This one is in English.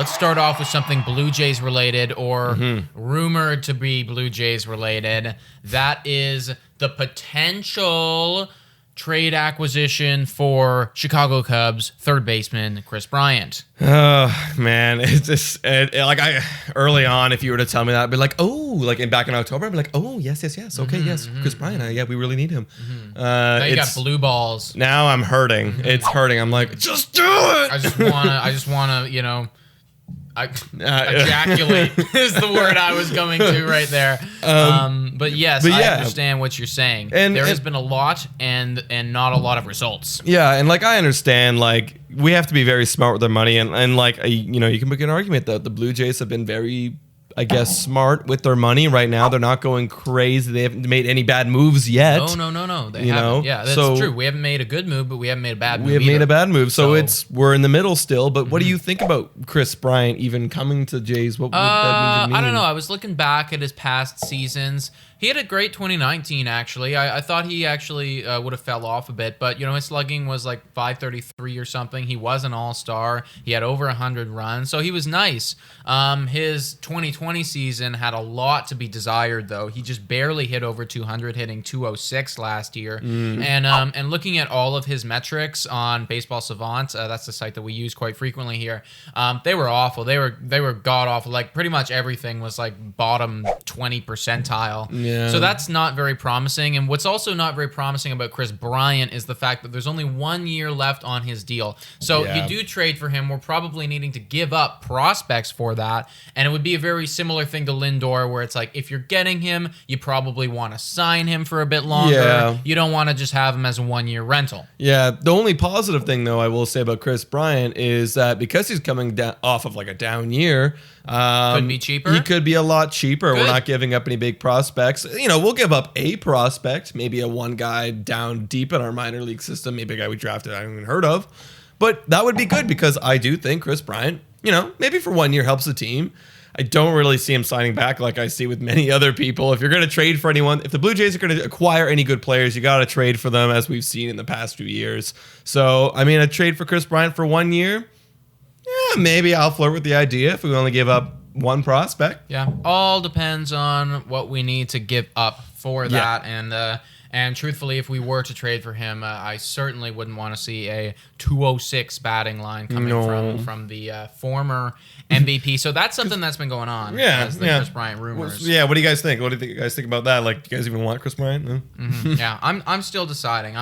let's start off with something Blue Jays related or rumored to be Blue Jays related. That is the potential trade acquisition for Chicago Cubs third baseman Kris Bryant. Oh man, it's just early on. If you were to tell me that, I'd be like, oh, back in October, I'd be like, oh yes, okay, yes, Kris Bryant. Yeah, we really need him. Now you got blue balls. Now I'm hurting. It's hurting. I'm like, just do it. I just wanna, ejaculate is the word I was going to right there. But yes, I understand what you're saying. And there has been a lot and not a lot of results. Yeah, and I understand, we have to be very smart with our money, and you can make an argument that the Blue Jays have been very, I guess, smart with their money right now. They're not going crazy. They haven't made any bad moves yet. No. They haven't. Yeah, that's true. We haven't made a good move, but we haven't made a bad move. We have made a bad move, so we're in the middle still. But what do you think about Kris Bryant even coming to Jays? What would that mean? I don't know. I was looking back at his past seasons. He had a great 2019, actually. I thought he actually would have fell off a bit, but, his slugging was like 533 or something. He was an all-star. He had over 100 runs, so he was nice. His 2020 season had a lot to be desired, though. He just barely hit over 200, hitting 206 last year. And looking at all of his metrics on Baseball Savant, that's the site that we use quite frequently here, they were awful. They were god-awful. Pretty much everything was bottom 20 percentile. Yeah. So that's not very promising. And what's also not very promising about Kris Bryant is the fact that there's only 1 year left on his deal. So you do trade for him. We're probably needing to give up prospects for that. And it would be a very similar thing to Lindor, where it's if you're getting him, you probably want to sign him for a bit longer. Yeah. You don't want to just have him as a 1 year rental. Yeah. The only positive thing, though, I will say about Kris Bryant is that because he's coming off of a down year, could be cheaper. He could be a lot cheaper. Good. We're not giving up any big prospects. We'll give up a prospect, maybe a one guy down deep in our minor league system, maybe a guy we drafted I haven't even heard of. But that would be good because I do think Kris Bryant, maybe for 1 year helps the team. I don't really see him signing back like I see with many other people. If you're going to trade for anyone, if the Blue Jays are going to acquire any good players, you got to trade for them, as we've seen in the past few years. So, a trade for Kris Bryant for 1 year, maybe I'll flirt with the idea if we only give up one prospect. Yeah, all depends on what we need to give up for that. And truthfully, if we were to trade for him, I certainly wouldn't want to see a 206 batting line coming from the former MVP. So that's something that's been going on. As the Kris Bryant rumors. What do you guys think? What do you guys think about that? Do you guys even want Kris Bryant? No? Yeah, I'm still deciding.